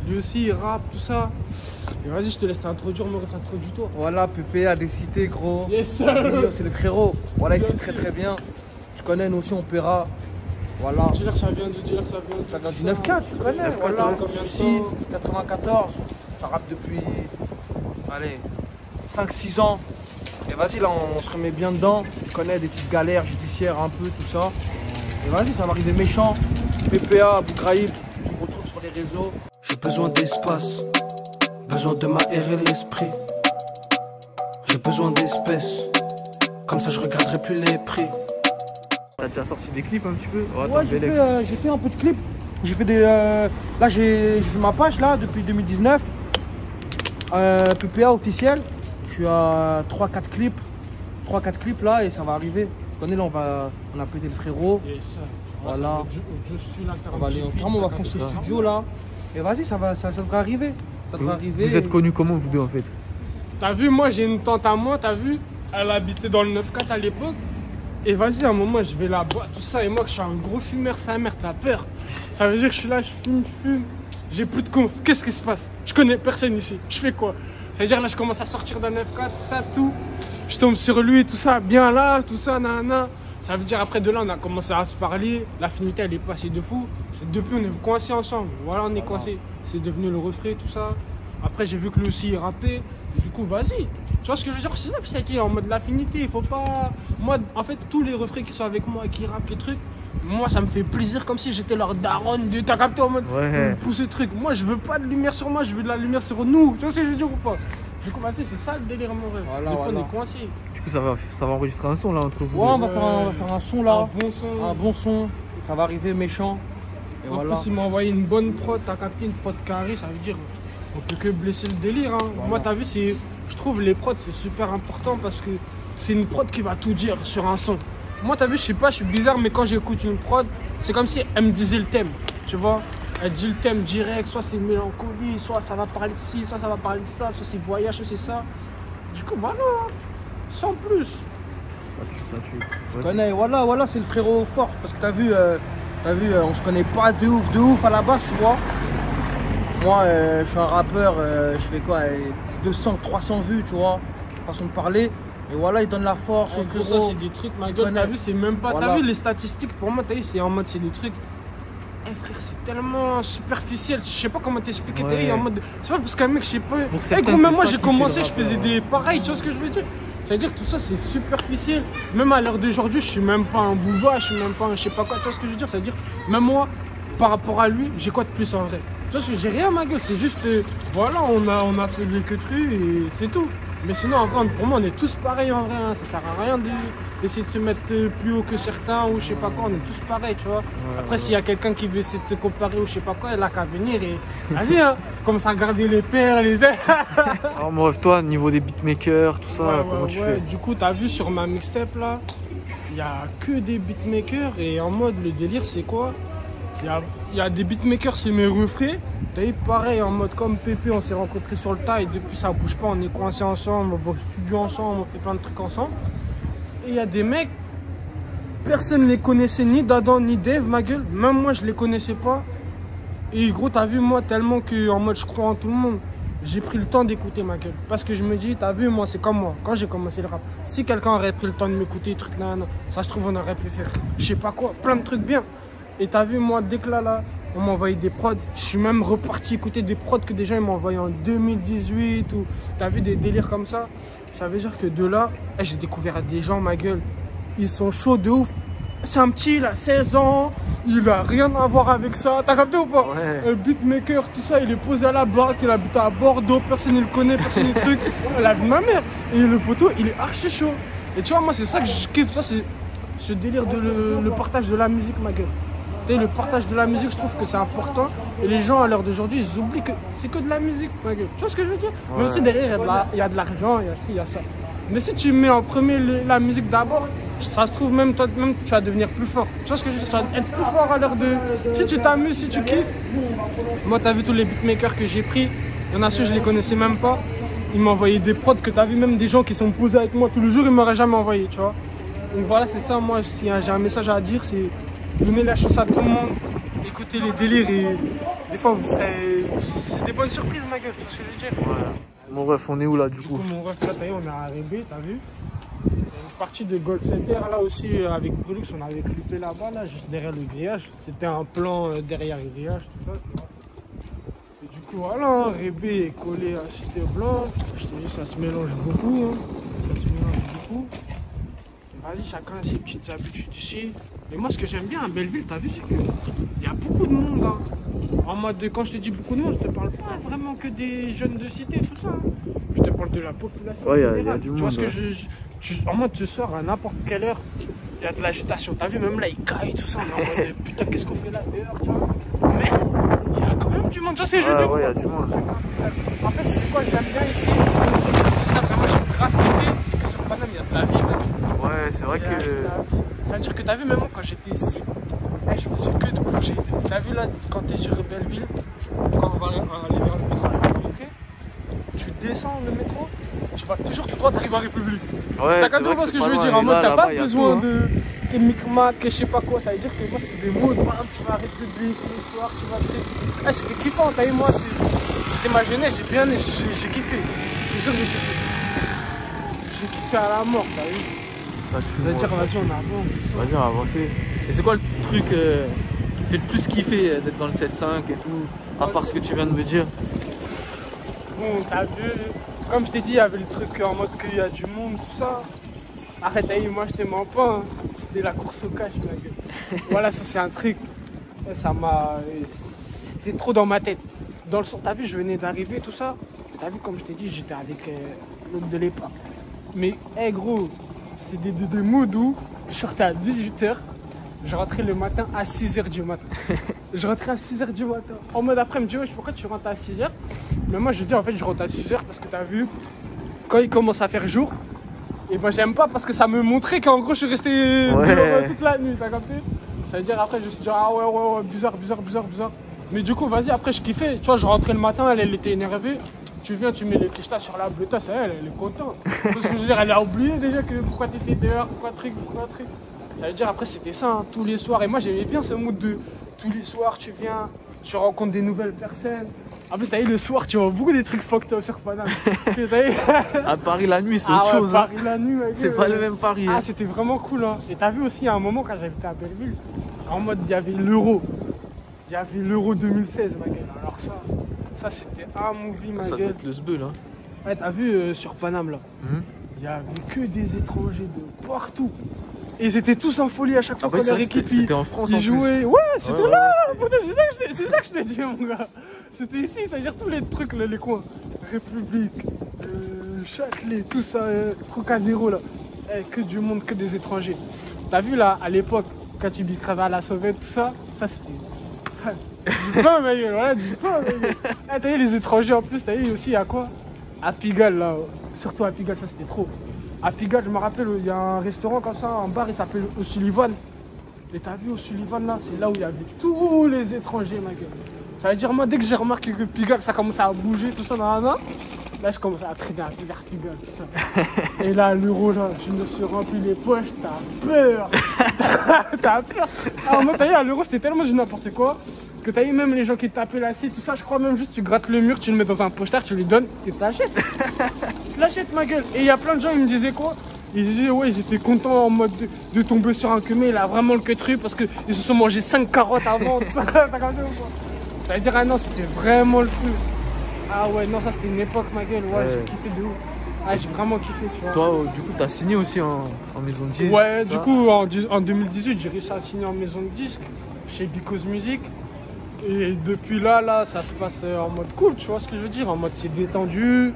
[SPEAKER 2] Lui aussi il rappe, tout ça. Et vas-y, je te laisse t'introduire, mon refrain, introduis-toi.
[SPEAKER 5] Voilà, Pépé a des cités, gros.
[SPEAKER 2] Yes, sir.
[SPEAKER 5] C'est le frérot. Voilà, il sait très bien. Tu connais, nous aussi on paiera. Voilà.
[SPEAKER 2] Dis-leur ça vient d'où? Dis-leur
[SPEAKER 5] ça vient du 9-4, tu connais. Voilà, Suicide, 94. Ça rappe depuis, allez, 5-6 ans. Et vas-y, là, on se remet bien dedans. Tu connais des petites galères judiciaires un peu, tout ça. Et vas-y, ça va arriver méchant. PPA, Abou Graïb, tu me retrouves sur les réseaux.
[SPEAKER 4] J'ai besoin d'espace, besoin de m'aérer l'esprit. J'ai besoin d'espèces, comme ça je regarderai plus les prix.
[SPEAKER 3] T'as déjà sorti des clips un petit peu? Oh,
[SPEAKER 5] ouais, j'ai fait un peu de clips. J'ai fait des. Là, j'ai fait ma page là depuis 2019. PPA officiel. Je suis à 3-4 clips. 3-4 clips là et ça va arriver. Tu connais, là, on a pété le frérot.
[SPEAKER 2] Yes,
[SPEAKER 5] voilà.
[SPEAKER 2] On
[SPEAKER 5] va foncer au studio là. Et vas-y, ça devrait arriver. Ça devrait arriver.
[SPEAKER 3] Vous êtes connus comment vous deux en fait?
[SPEAKER 2] T'as vu, moi j'ai une tante à moi, t'as vu? Elle habitait dans le 9-4 à l'époque. Et vas-y, à un moment je vais là-bas, tout ça. Et moi je suis un gros fumeur, sa mère, t'as peur. Ça veut dire que je suis là, je fume. J'ai plus de cons. Qu'est-ce qui se passe? Je connais personne ici. Je fais quoi? Ça veut dire là je commence à sortir dans le 9-4, ça, tout. Je tombe sur lui, tout ça, bien là, tout ça, nanana. Ça veut dire après de là on a commencé à se parler, l'affinité elle est passée de fou. Depuis on est coincés ensemble, voilà on est coincés. C'est devenu le refrain, tout ça. Après j'ai vu que lui aussi il rappait, et du coup vas-y. Tu vois ce que je veux dire? C'est ça que je t'ai dit, en mode l'affinité, il faut pas... Moi en fait tous les refrains qui sont avec moi et qui rappent les trucs, moi ça me fait plaisir comme si j'étais leur daronne de... T'as capté, en mode pousser le truc. Moi je veux pas de lumière sur moi, je veux de la lumière sur nous. Tu vois ce que je veux dire ou pas? Du coup vas-y, c'est ça le délire mon rêve.
[SPEAKER 5] Voilà,
[SPEAKER 2] on est coincés.
[SPEAKER 3] Du coup ça va enregistrer un son là entre vous.
[SPEAKER 5] Ouais, on va faire un son là.
[SPEAKER 2] Un bon son.
[SPEAKER 5] Ça va arriver méchant. Et
[SPEAKER 2] en
[SPEAKER 5] voilà.
[SPEAKER 2] plus il m'a envoyé une bonne prod, t'as capté, une prod carrée, ça veut dire on peut que blesser le délire. Hein. Voilà. Moi t'as vu, je trouve les prods c'est super important parce que c'est une prod qui va tout dire sur un son. Moi t'as vu, je sais pas, je suis bizarre mais quand j'écoute une prod, c'est comme si elle me disait le thème, tu vois. Elle dit le thème direct, soit c'est mélancolie, soit ça va parler de ci, soit ça va parler de ça, soit c'est voyage, soit c'est ça. Du coup voilà, sans plus.
[SPEAKER 3] Ça tue.
[SPEAKER 5] Je connais, voilà, c'est le frérot fort. Parce que t'as vu, on se connaît pas de ouf à la base, tu vois. Moi, je suis un rappeur, je fais quoi, 200, 300 vues, tu vois, façon de parler. Et voilà, il donne la force au frérot.
[SPEAKER 2] Ça, c'est des trucs, ma gueule, t'as vu, c'est même pas... Voilà. T'as vu les statistiques, pour moi, t'as vu, c'est en mode, c'est des trucs... Eh frère, c'est tellement superficiel, je sais pas comment t'expliquer, t'as vu, en mode... C'est pas parce qu'un mec, je sais pas... Eh gros, même moi, j'ai commencé, je faisais des pareils, tu vois ce que je veux dire? C'est-à-dire tout ça c'est superficiel. Même à l'heure d'aujourd'hui, je suis même pas un booba, je suis même pas un je sais pas quoi. Tu vois ce que je veux dire? C'est-à-dire, même moi, par rapport à lui, j'ai quoi de plus en vrai? Tu vois, j'ai rien ma gueule, c'est juste, voilà, on a fait quelques trucs et c'est tout. Mais sinon, en vrai, pour moi, on est tous pareils en vrai. Hein. Ça sert à rien d'essayer de se mettre plus haut que certains ou je sais pas quoi. On est tous pareils, tu vois. Après, s'il y a quelqu'un qui veut essayer de se comparer ou je sais pas quoi, il a qu'à venir et vas-y, hein. Commence à garder les paires, les ailes.
[SPEAKER 3] Alors, mon rêve, toi, niveau des beatmakers, tout ça, comment tu fais?
[SPEAKER 2] Du coup, t'as vu sur ma mixtape là, il y a que des beatmakers et en mode le délire c'est quoi? Il y a des beatmakers, c'est mes refrains. T'as vu, pareil, en mode comme Pépé, on s'est rencontrés sur le tas et depuis ça bouge pas, on est coincés ensemble, on va au studio ensemble, on fait plein de trucs ensemble. Et il y a des mecs, personne ne les connaissait, ni Dadan, ni Dave, ma gueule. Même moi, je les connaissais pas. Et gros, t'as vu, moi, tellement que en mode je crois en tout le monde, j'ai pris le temps d'écouter ma gueule. Parce que je me dis, t'as vu, moi, c'est comme moi, quand j'ai commencé le rap. Si quelqu'un aurait pris le temps de m'écouter, truc là, ça se trouve, on aurait pu faire, je sais pas quoi, plein de trucs bien. Et t'as vu, moi, dès que là, on m'a envoyé des prods. Je suis même reparti écouter des prods que des gens m'ont envoyé en 2018. Ou t'as vu des délires comme ça. Ça veut dire que de là, j'ai découvert des gens, ma gueule. Ils sont chauds de ouf. C'est un petit, il a 16 ans. Il a rien à voir avec ça. T'as capté ou pas?
[SPEAKER 3] Ouais.
[SPEAKER 2] Beatmaker, tout ça, il est posé à la barre. Il habite à Bordeaux. Personne ne le connaît, personne ne le truc. La vie de ma mère. Et le poteau, il est archi chaud. Et tu vois, moi, c'est ça que je kiffe. Ça, c'est ce délire de le partage de la musique, ma gueule. Le partage de la musique, je trouve que c'est important. Et les gens, à l'heure d'aujourd'hui, ils oublient que c'est que de la musique, ma gueule. Tu vois ce que je veux dire? Ouais. Même si derrière, il y a de l'argent, il y a ci, il y a ça. Mais si tu mets en premier la musique d'abord, ça se trouve même toi, même tu vas devenir plus fort. Tu vois ce que je veux dire? Tu vas être plus fort à l'heure de... Si tu t'amuses, si tu kiffes. Moi, t'as vu tous les beatmakers que j'ai pris. Il y en a ceux, je les connaissais même pas. Ils m'ont envoyé des prods que t'as vu, même des gens qui sont posés avec moi tous les jours, ils m'auraient jamais envoyé, tu vois. Donc voilà, c'est ça. Moi, si j'ai un message à dire, c'est... Donnez la chance à tout le monde, écoutez les délires et des fois vous serez... C'est des bonnes surprises, ma gueule, tu vois ce que je veux dire?
[SPEAKER 3] Ouais. Mon ref, on est où là du coup?
[SPEAKER 2] Mon ref, là, t'as vu, on est à Rébé, t'as vu? Il y a une partie de Gold Center, là aussi, avec Brulux, on avait clippé là-bas, là, juste derrière le grillage. C'était un plan derrière le grillage, tout ça, tu vois. Et du coup, voilà, Rébé est collé à Cité Blanche. Je te dis, ça se mélange beaucoup, hein. Ça se mélange beaucoup. Vas-y, chacun a ses petites habitudes ici. Et moi, ce que j'aime bien à Belleville, t'as vu, c'est qu'il y a beaucoup de monde. Hein. En mode, quand je te dis beaucoup de monde, je te parle pas vraiment que des jeunes de cité, tout ça. Hein. Je te parle de la population.
[SPEAKER 3] Ouais, il y a du monde.
[SPEAKER 2] Tu vois ce que en mode, ce soir, à n'importe quelle heure, il y a de l'agitation. T'as vu, même là, ils caillent, tout ça. On est en mode, putain, qu'est-ce qu'on fait là dehors, tu vois. Mais il y a quand même du monde, tu sais, je dis.
[SPEAKER 3] Ouais, il y a du monde.
[SPEAKER 2] En fait, c'est quoi que j'aime bien ici? C'est ça, vraiment, j'ai grave kiffé. C'est que sur Paname, il y a de la vie, maintenant.
[SPEAKER 3] Ouais, c'est vrai que...
[SPEAKER 2] Ça veut dire que t'as vu, même moi, quand j'étais ici, je faisais que de bouger. T'as vu là, quand t'es sur Belleville, quand on va aller vers le message de l'entrée, tu descends le métro, tu vas toujours tout droit, t'arrives à République.
[SPEAKER 3] Ouais,
[SPEAKER 2] t'as capté pas ce que je veux dire? En mode, t'as pas besoin de micmac, je sais pas quoi. Ça veut dire que moi, c'est des mots, bam, tu vas à République, le soir, tu vas... C'était kiffant, t'as vu, moi, c'était ma jeunesse, j'ai kiffé. J'ai kiffé. J'ai kiffé à la mort, t'as vu?
[SPEAKER 3] Ça
[SPEAKER 2] veut dire, vas-y, on avance.
[SPEAKER 3] Vas-y, on va avancer. Et c'est quoi le truc qui fait le plus kiffer d'être dans le 7-5 et tout, à part ce que tu viens de me dire?
[SPEAKER 2] Bon, t'as vu, comme je t'ai dit, il y avait le truc en mode qu'il y a du monde, tout ça. Arrête, moi je te mens pas, hein. C'était la course au cash, ma gueule. Voilà, ça c'est un truc, ça m'a... C'était trop dans ma tête. Dans le sens, t'as vu, je venais d'arriver, tout ça. T'as vu, comme je t'ai dit, j'étais avec l'autre de l'époque. Mais, hey, gros, c'est des moods où je sortais à 18h, je rentrais le matin à 6h du matin. Je rentrais à 6h du matin. En mode après, il me dit, wesh, pourquoi tu rentres à 6h? Mais moi, je dis, en fait, je rentre à 6h parce que t'as vu, quand il commence à faire jour, et ben j'aime pas parce que ça me montrait qu'en gros, je suis resté dehors toute la nuit, t'as capté? Ça veut dire, après, je me suis dit, ah ouais, bizarre. Mais du coup, vas-y, après, je kiffais. Tu vois, je rentrais le matin, elle était énervée. Tu viens, tu mets le cristal sur la bleuta, c'est elle est contente. Parce que je veux dire, elle a oublié déjà que pourquoi t'étais dehors, pourquoi truc. Ça veut dire, après, c'était ça, hein, tous les soirs. Et moi, j'aimais bien ce mood de tous les soirs, tu viens, tu rencontres des nouvelles personnes. En plus, t'as vu, le soir, tu vois beaucoup des trucs fucked up sur Paname.
[SPEAKER 3] À Paris, la nuit, c'est autre chose.
[SPEAKER 2] Paris, la nuit,
[SPEAKER 3] c'est pas le même Paris.
[SPEAKER 2] Ah, c'était vraiment cool. Hein. Et t'as vu aussi, à un moment, quand j'habitais à Belleville, en mode, il y avait l'Euro. Il y avait l'Euro 2016, ma gueule. Alors ça c'était un movie, ma gueule.
[SPEAKER 3] Ça doit être le sbeul, hein.
[SPEAKER 2] Ouais, t'as vu sur Paname, là, il y avait que des étrangers de partout. Et ils étaient tous en folie à chaque fois qu'on leur équipe.
[SPEAKER 3] C'était en France,
[SPEAKER 2] ils jouaient. Ouais, c'était là. C'est ça que je t'ai dit, mon gars. C'était ici, ça veut dire tous les trucs, là, les coins. République, Châtelet, tout ça, Trocadéro, là. Que du monde, que des étrangers. T'as vu, là, à l'époque, quand tu bicravais à la sauvette, tout ça, ça c'était... Du pain, ma gueule, voilà, du pain, ma gueule. Ah, t'as vu les étrangers en plus, t'as vu aussi à quoi? À Pigalle, là, surtout à Pigalle, ça c'était trop. À Pigalle, je me rappelle, il y a un restaurant comme ça, un bar, il s'appelle O'Sullivan. Et t'as vu O'Sullivan là, c'est là où il y avait tous les étrangers, ma gueule. Ça veut dire, moi, dès que j'ai remarqué que Pigalle, ça commençait à bouger, tout ça, là, je commençais à traîner à Pigalle, tout ça. Et là, l'euro, là, je me suis rempli les poches, t'as peur. T'as peur. Alors, moi, t'as vu, à l'euro, c'était tellement du n'importe quoi que t'as eu même les gens qui tapaient l'acier, tout ça. Je crois même juste, tu grattes le mur, tu le mets dans un poster, tu lui donnes et tu l'achètes. Tu l'achètes, ma gueule. Et il y a plein de gens, ils me disaient quoi? Ils disaient, ouais, ils étaient contents en mode de tomber sur un queumé, il a vraiment le queutru parce qu'ils se sont mangés 5 carottes avant, tout ça. T'as regardé ou quoi? Ça veut dire, ah non, c'était vraiment le truc. Ah ouais, non, ça c'était une époque, ma gueule. Ouais, j'ai kiffé de ouf. Ah, j'ai vraiment kiffé, tu vois.
[SPEAKER 3] Toi, du coup, t'as signé aussi en maison de disque?
[SPEAKER 2] Ouais, du coup, en 2018, j'ai réussi à signer en maison de disque chez Because Music. Et depuis là, ça se passe en mode cool, tu vois ce que je veux dire? En mode c'est détendu,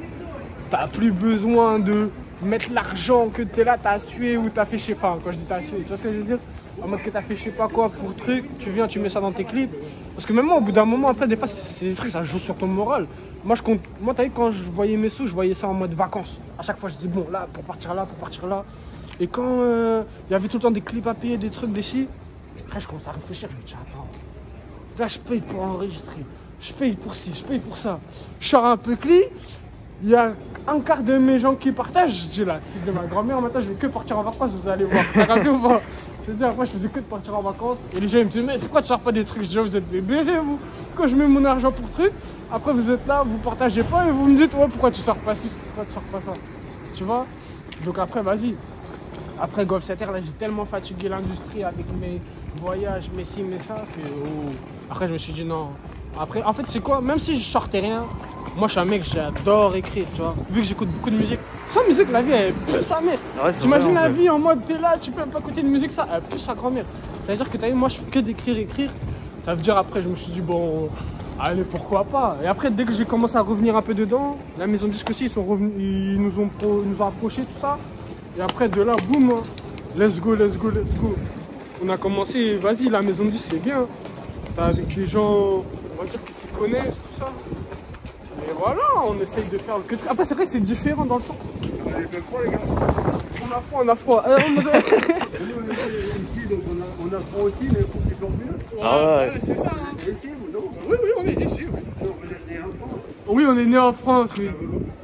[SPEAKER 2] t'as plus besoin de mettre l'argent que t'es là, t'as sué ou t'as fait je sais pas. Quand je dis t'as sué, tu vois ce que je veux dire? En mode que t'as fait je sais pas quoi pour le truc, tu viens, tu mets ça dans tes clips. Parce que même moi, au bout d'un moment, après, des fois, c'est des trucs, ça joue sur ton moral. Moi, t'as vu, quand je voyais mes sous, je voyais ça en mode vacances. À chaque fois, je dis bon, là, pour partir là, pour partir là. Et quand il y avait tout le temps des clips à payer, des trucs, des chi, après, je commence à réfléchir, je me dis attends. Là, je paye pour enregistrer, je paye pour ci, je paye pour ça. Je sors un peu cli, il y a un quart de mes gens qui partagent. Je dis là, c'est de ma grand-mère, maintenant je vais que partir en vacances, vous allez voir. Regardez ou pas? C'est-à-dire, après, je faisais que de partir en vacances. Et les gens ils me disent, mais pourquoi tu sors pas des trucs? Je dis, vous êtes des baisers, vous. Quand je mets mon argent pour truc, après vous êtes là, vous partagez pas et vous me dites, ouais, pourquoi tu sors pas ci, pourquoi tu sors pas ça? Tu vois? Donc après, vas-y. Après Golf 7R, là, j'ai tellement fatigué l'industrie avec mes voyages, mes ci, mes ça, que après, je me suis dit non. Après, en fait, c'est quoi? Même si je sortais rien, moi, je suis un mec, j'adore écrire, tu vois. Vu que j'écoute beaucoup de musique. Sans musique, la vie, elle pue sa mère. Ouais, t'imagines la vie en mode, t'es là, tu peux pas écouter de musique, ça, elle pue sa grand-mère. Ça veut dire que t'as vu, moi, je fais que d'écrire, écrire. Ça veut dire, après, je me suis dit, bon, allez, pourquoi pas. Et après, dès que j'ai commencé à revenir un peu dedans, la maison de disque aussi, ils sont revenus, ils nous ont approchés, tout ça. Et après, de là, boum, let's go, let's go, let's go. On a commencé, vas-y, la maison de disque, c'est bien. T'as avec des gens, on va dire, qui s'y connaissent, tout ça. Et voilà, on essaye de faire le que. Après, c'est vrai que c'est différent dans le sens.
[SPEAKER 1] Allez, faites froid, les gars.
[SPEAKER 2] On a froid.
[SPEAKER 1] Ici, donc on a froid aussi, mais il faut qu'ils dorment mieux.
[SPEAKER 3] Ah ouais.
[SPEAKER 2] C'est ça, hein.
[SPEAKER 1] Et ici, vous, non?
[SPEAKER 2] Oui, on est d'ici, oui.
[SPEAKER 1] Non, vous êtes né en France.
[SPEAKER 2] Oui, on est né en France, oui.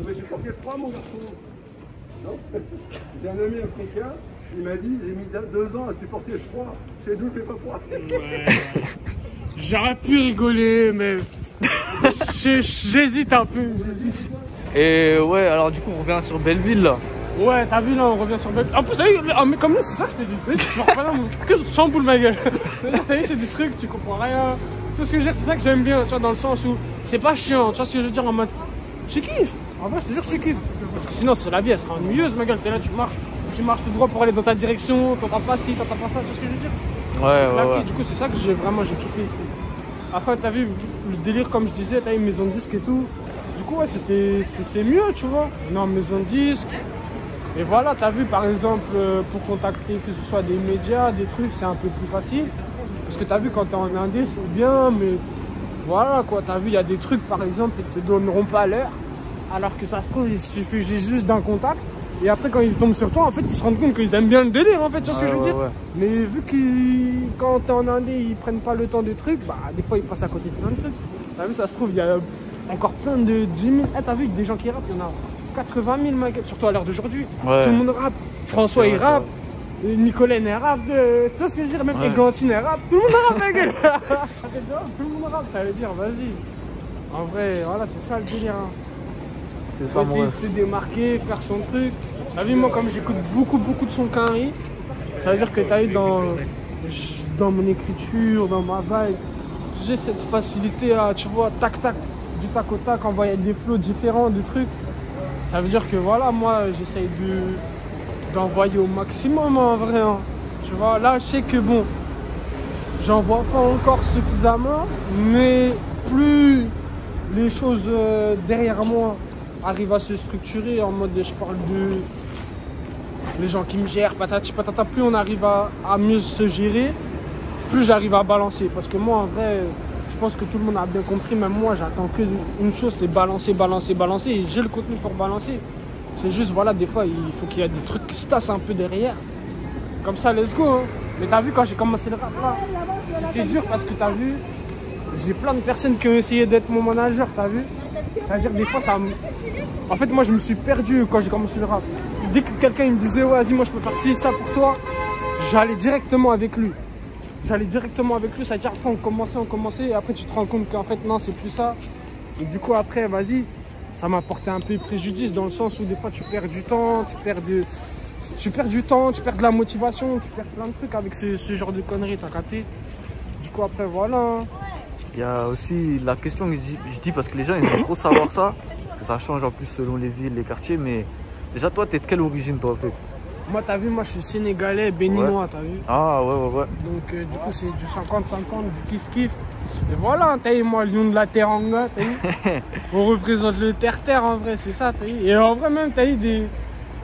[SPEAKER 1] Mais j'ai porté le froid, mon garçon. Non? J'ai un ami africain, il m'a dit, j'ai mis 2 ans à supporter le froid. Chez nous, il fait pas froid.
[SPEAKER 2] Ouais. J'aurais pu rigoler, mais j'hésite un peu.
[SPEAKER 3] Et ouais, alors du coup, on revient sur Belleville là.
[SPEAKER 2] Ouais, t'as vu là, on revient sur Belleville. En plus, mais comme nous, c'est ça que je t'ai dit. Tu vois pas là, que chamboule ma gueule. C'est-à-dire, t'as vu, c'est des trucs, tu comprends rien. Tout ce que je veux dire, c'est ça que j'aime bien, tu vois, dans le sens où c'est pas chiant, tu vois ce que je veux dire, en mode. Je kiffe. En vrai, je te jure, je kiffe. Parce que sinon, c'est la vie, elle sera ennuyeuse, ma gueule. T'es là, tu marches tout droit pour aller dans ta direction, t'entends pas ci, t'entends pas ça, tu vois ce que je veux dire.
[SPEAKER 3] Ouais.
[SPEAKER 2] Du coup, c'est ça que j'ai kiffé ici. Après, t'as vu, le délire, comme je disais, t'as eu une maison de disque et tout. Du coup, ouais, c'est mieux, tu vois. On est en maison de disque. Et voilà, t'as vu, par exemple, pour contacter, que ce soit des médias, des trucs, c'est un peu plus facile. Parce que t'as vu, quand t'es en indé, c'est bien, mais voilà, quoi. T'as vu, il y a des trucs, par exemple, ils te donneront pas l'heure. Alors que ça se trouve, il suffit juste d'un contact. Et après, quand ils tombent sur toi, en fait, ils se rendent compte qu'ils aiment bien le délire, en fait, tu vois ce que je veux dire. Mais vu qu'ils, quand t'es en indé, ils prennent pas le temps de trucs, bah, des fois, ils passent à côté de plein de trucs. T'as vu, ça se trouve, il y a encore plein de 10 000. Eh, t'as vu, des gens qui rappent, il y en a 80 000, ma gueule, surtout à l'heure d'aujourd'hui. Ouais. Tout le monde rappe. François, il rappe. Nicolène, elle rappe. Tu vois ce que je veux dire. Même Églantine, elle rappe. Tout le monde rappe, ma gueule. Tout le monde rappe, ça veut dire, vas-y. En vrai, voilà, c'est ça le délire. Hein.
[SPEAKER 3] C'est ça,
[SPEAKER 2] essayer de se démarquer, faire son truc. T'as vu, moi, comme j'écoute beaucoup de son Quinry, ça veut dire que t'as eu dans mon écriture, dans ma vibe, j'ai cette facilité à, tu vois, tac, du tac au tac, envoyer des flows différents, des trucs. Ça veut dire que voilà, moi, j'essaye d'envoyer au maximum, en vrai. Hein. Tu vois, là, je sais que bon, j'en vois pas encore suffisamment, mais plus les choses derrière moi arrivent à se structurer, en mode, je parle de les gens qui me gèrent, patati patata, plus on arrive à mieux se gérer, plus j'arrive à balancer. Parce que moi, en vrai, je pense que tout le monde a bien compris, même moi, j'attends qu'une chose, c'est balancer. Et j'ai le contenu pour balancer. C'est juste, voilà, des fois, il faut qu'il y ait des trucs qui se tassent un peu derrière. Comme ça, let's go. Hein. Mais t'as vu, quand j'ai commencé le rap là, c'était dur parce que t'as vu, j'ai plein de personnes qui ont essayé d'être mon manager, t'as vu. C'est-à-dire, des fois, ça me... En fait, moi, je me suis perdu quand j'ai commencé le rap. Dès que quelqu'un il me disait, ouais, vas-y, moi, je peux faire ci, ça pour toi, j'allais directement avec lui. C'est-à-dire, après, on commençait, et après, tu te rends compte qu'en fait, non, c'est plus ça. Et du coup, après, vas-y, ça m'a porté un peu préjudice dans le sens où des fois, tu perds du temps, tu perds de la motivation, tu perds plein de trucs avec ce genre de conneries, t'as capté. Du coup, après, voilà.
[SPEAKER 3] Il y a aussi la question que je dis parce que les gens, ils aiment trop savoir ça. Parce que ça change en plus selon les villes, les quartiers. Mais déjà, toi, t'es de quelle origine, toi, en fait?
[SPEAKER 2] Moi, t'as vu, moi, je suis sénégalais, béninois, t'as vu.
[SPEAKER 3] Ah, ouais.
[SPEAKER 2] Donc, du coup, c'est du 50-50, du kiff-kiff. Et voilà, t'as vu, moi, lion de la Teranga, t'as vu. On représente le terre-terre, en vrai, c'est ça, t'as vu. Et en vrai, même, t'as vu, des...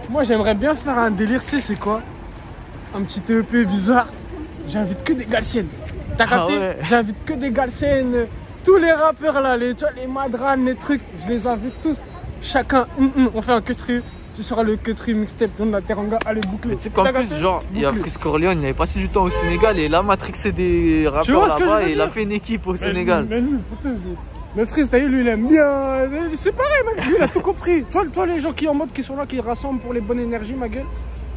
[SPEAKER 2] Moi, j'aimerais bien faire un délire, tu sais, c'est quoi? Un petit EP bizarre. J'invite que des galsiennes. T'as capté?
[SPEAKER 3] Ah ouais.
[SPEAKER 2] J'invite que des galsiennes. Tous les rappeurs, là, les madranes, les trucs, je les invite tous. Chacun, on fait un queutru. Tu seras le queutru mixtape de la Teranga, allez boucler.
[SPEAKER 3] Tu sais qu'en plus, genre, il y a Freeze Corleone, il avait passé du temps au Sénégal et il a matrixé des rappeurs là-bas et il a fait une équipe au Sénégal.
[SPEAKER 2] Mais Freeze, t'as vu, lui, il aime bien. C'est pareil, mec. Lui, il a tout compris. Toi, les gens qui en mode qui sont là, qui rassemblent pour les bonnes énergies, ma gueule.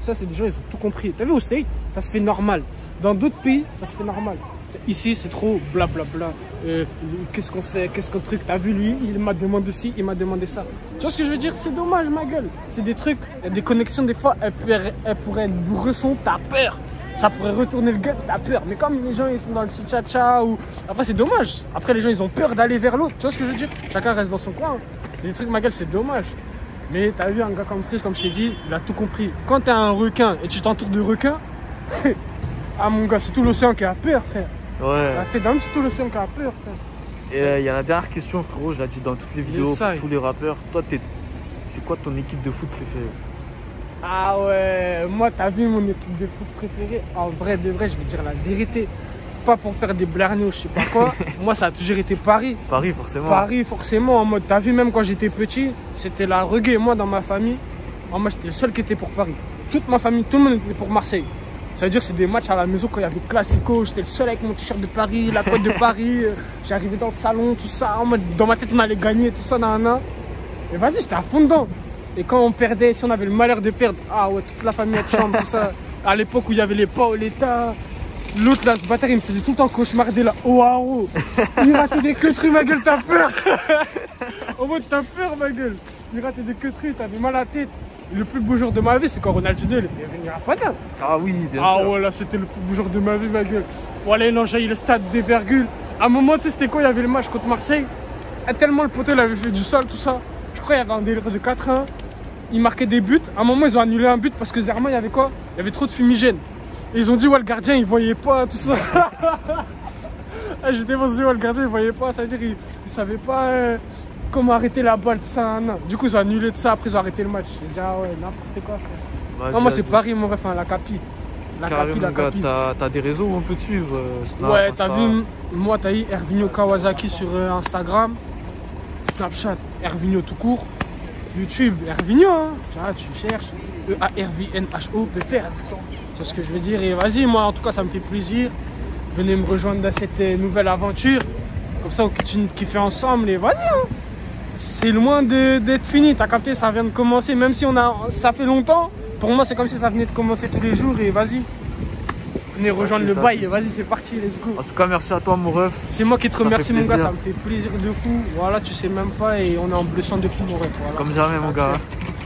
[SPEAKER 2] Ça, c'est des gens, ils ont tout compris. T'as vu, au States, ça se fait normal. Dans d'autres pays, ça se fait normal. Ici, c'est trop blablabla. Qu'est-ce qu'on fait? Qu'est-ce qu'on truc? T'as vu, lui, il m'a demandé ci, il m'a demandé ça. Tu vois ce que je veux dire? C'est dommage, ma gueule. C'est des trucs, il y a des connexions, des fois, elles pourraient être bresson, t'as peur. Ça pourrait retourner le gut, t'as peur. Mais comme les gens, ils sont dans le chicha ou... Après, c'est dommage. Après, les gens, ils ont peur d'aller vers l'autre. Tu vois ce que je veux dire? Chacun reste dans son coin. C'est des trucs, ma gueule, c'est dommage. Mais t'as vu, un gars comme Freeze, comme je t'ai dit, il a tout compris. Quand t'es un requin et tu t'entoures de requins, ah mon gars, c'est tout l'océan qui a peur, frère.
[SPEAKER 3] Ouais.
[SPEAKER 2] C'est tout l'océan qui a peur, frère.
[SPEAKER 3] Et il y a la dernière question, frérot, je l'ai dit dans toutes les vidéos, pour tous les rappeurs. Toi, c'est quoi ton équipe de foot préférée?
[SPEAKER 2] Ah ouais, moi, t'as vu mon équipe de foot préférée? En vrai, de vrai, je vais dire la vérité. Pas pour faire des blargnos, je sais pas quoi. Moi, ça a toujours été Paris.
[SPEAKER 3] Paris, forcément.
[SPEAKER 2] Paris, forcément, en mode, t'as vu, même quand j'étais petit, c'était la reggae. Moi, dans ma famille, moi, j'étais le seul qui était pour Paris. Toute ma famille, tout le monde était pour Marseille. Ça veut dire que c'est des matchs à la maison quand il y avait Classico. J'étais le seul avec mon t-shirt de Paris, la côte de Paris. J'arrivais dans le salon, tout ça. En mode, dans ma tête, on allait gagner, tout ça, nanana. Et vas-y, j'étais à fond dedans. Et quand on perdait, si on avait le malheur de perdre, ah ouais, toute la famille de chambre, tout ça. À l'époque où il y avait les Paoletta, l'autre là, ce bâtard, il me faisait tout le temps cauchemarder là. Oh, ah, oh. Il ratait des queutrues, ma gueule, t'as peur. En mode, t'as peur, ma gueule. Il ratait des queutrues, t'avais mal à la tête. Le plus beau jour de ma vie, c'est quand Ronaldinho il était venu à Paname.
[SPEAKER 3] Ah oui, bien sûr.
[SPEAKER 2] Ah ouais, là, c'était le plus beau jour de ma vie, ma gueule. Voilà, il a enjailli le stade des virgules. À un moment, tu sais, c'était quoi? Il y avait le match contre Marseille. Et tellement le poteau, il avait fait du sol, tout ça. Je crois qu'il y avait un délire de 4-1. Ils marquaient des buts. À un moment, ils ont annulé un but parce que Zerman, il y avait quoi? Il y avait trop de fumigène. Et ils ont dit, ouais, le gardien, il voyait pas, tout ça. J'étais pensé, ouais, le gardien, il voyait pas. Ça veut dire qu'il savait pas comment arrêter la balle, tout ça. Non. Du coup, ils ont annulé tout ça. Après, ils ont arrêté le match. J'ai dit, ah ouais, n'importe quoi, frère. Non, moi, c'est Paris, mon ref, hein, la Capi. La Capi, la Capi.
[SPEAKER 3] T'as des réseaux où on peut te suivre Snap,
[SPEAKER 2] ouais, t'as vu, moi, t'as eu Hervinho Kawasaki sur Instagram, Snapchat, Hervinho tout court. YouTube, Hervinho, hein. Tu cherches E-A-R-V-N-H-O, pépère. C'est ce que je veux dire. Et vas-y, moi en tout cas, ça me fait plaisir. Venez me rejoindre dans cette nouvelle aventure. Comme ça, on continue de kiffer ensemble. Et vas-y, hein. C'est loin d'être fini. T'as capté, ça vient de commencer. Même si ça fait longtemps, pour moi, c'est comme si ça venait de commencer tous les jours. Et vas-y, venez rejoindre le bail. Vas-y, c'est parti, let's go.
[SPEAKER 3] En tout cas, merci à toi, mon ref.
[SPEAKER 2] C'est moi qui te remercie, mon gars. Ça me fait plaisir de fou. Voilà, tu sais même pas. Et on est en bleu sang de fou, mon ref. Voilà.
[SPEAKER 3] Comme jamais, mon gars.